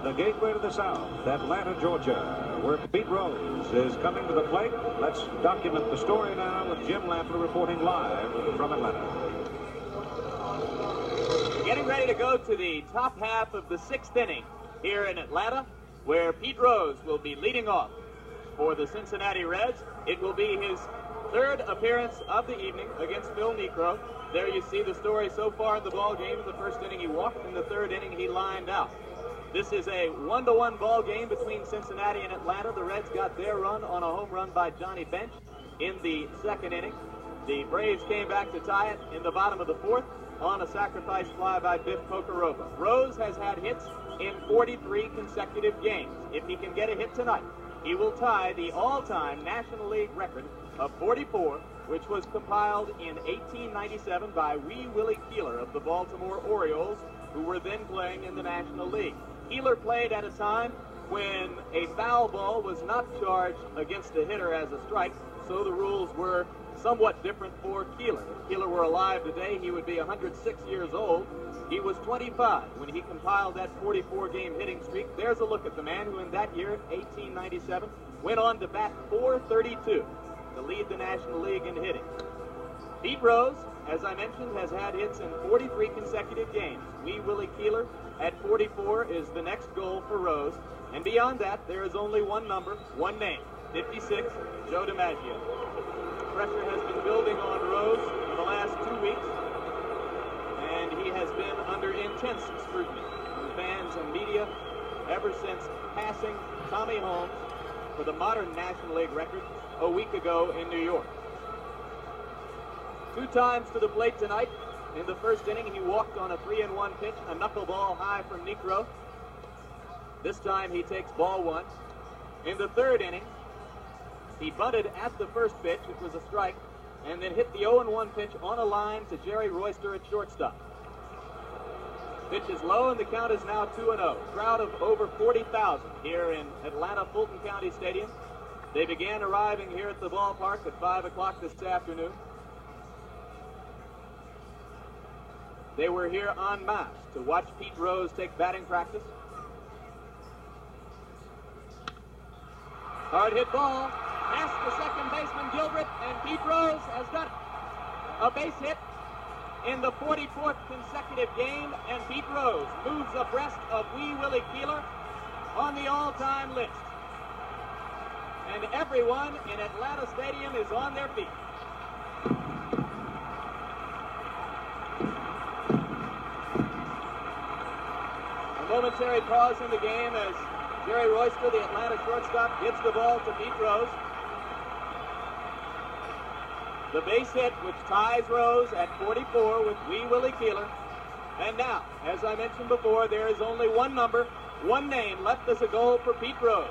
the gateway to the South, Atlanta, Georgia, where Pete Rose is coming to the plate. Let's document the story now with Jim Lampley reporting live from Atlanta. Getting ready to go to the top half of the 6th inning here in Atlanta, where Pete Rose will be leading off for the Cincinnati Reds. It will be his 3rd appearance of the evening against Phil Niekro. There you see the story so far in the ball game. In the 1st inning he walked, in the 3rd inning he lined out. This is a 1-1 ball game between Cincinnati and Atlanta. The Reds got their run on a home run by Johnny Bench in the 2nd inning. The Braves came back to tie it in the bottom of the 4th on a sacrifice fly by Biff Pocoroba. Rose has had hits in 43 consecutive games. If he can get a hit tonight, he will tie the all-time National League record of 44, which was compiled in 1897 by Wee Willie Keeler of the Baltimore Orioles, who were then playing in the National League. Keeler played at a time when a foul ball was not charged against the hitter as a strike, so the rules were somewhat different for Keeler. If Keeler were alive today, he would be 106 years old. He was 25 when he compiled that 44-game hitting streak. There's a look at the man who in that year, 1897, went on to bat .432 to lead the National League in hitting. Pete Rose, as I mentioned, has had hits in 43 consecutive games. Wee Willie Keeler at 44 is the next goal for Rose. And beyond that, there is only one number, one name, 56, Joe DiMaggio. Pressure has been building on Rose for the last 2 weeks, and he has been under intense scrutiny from fans and media ever since passing Tommy Holmes for the modern National League record a week ago in New York. 2 times to the plate tonight. In the 1st inning, he walked on a 3-1 pitch, a knuckleball high from Niekro. This time he takes ball 1. In the 3rd inning, he bunted at the 1st pitch, which was a strike, and then hit the 0-1 pitch on a line to Jerry Royster at shortstop. Pitch is low, and the count is now 2-0. Crowd of over 40,000 here in Atlanta Fulton County Stadium. They began arriving here at the ballpark at 5 o'clock this afternoon. They were here en masse to watch Pete Rose take batting practice. Hard hit ball, past the second baseman Gilbert, and Pete Rose has done it. A base hit in the 44th consecutive game, and Pete Rose moves abreast of Wee Willie Keeler on the all-time list. And everyone in Atlanta Stadium is on their feet. A momentary pause in the game as Jerry Royster, the Atlanta shortstop, gives the ball to Pete Rose. The base hit, which ties Rose at 44 with Wee Willie Keeler. And now, as I mentioned before, there is only one number, one name left as a goal for Pete Rose.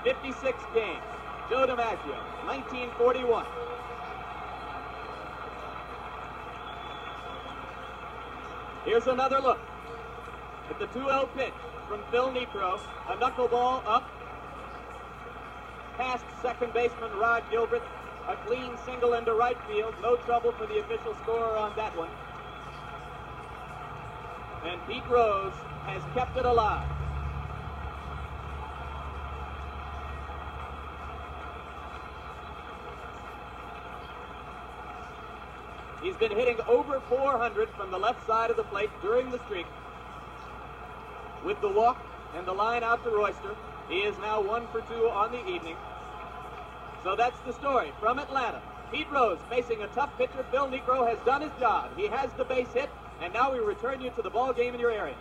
56 games. Joe DiMaggio, 1941. Here's another look at the 2-0 pitch from Phil Niekro. A knuckleball up past second baseman Rod Gilbert. A clean single into right field. No trouble for the official scorer on that one. And Pete Rose has kept it alive. He's been hitting over 400 from the left side of the plate during the streak. With the walk and the line out to Royster, he is now 1 for 2 on the evening. So that's the story from Atlanta. Pete Rose facing a tough pitcher. Phil Niekro has done his job. He has the base hit, and now we return you to the ball game in your area.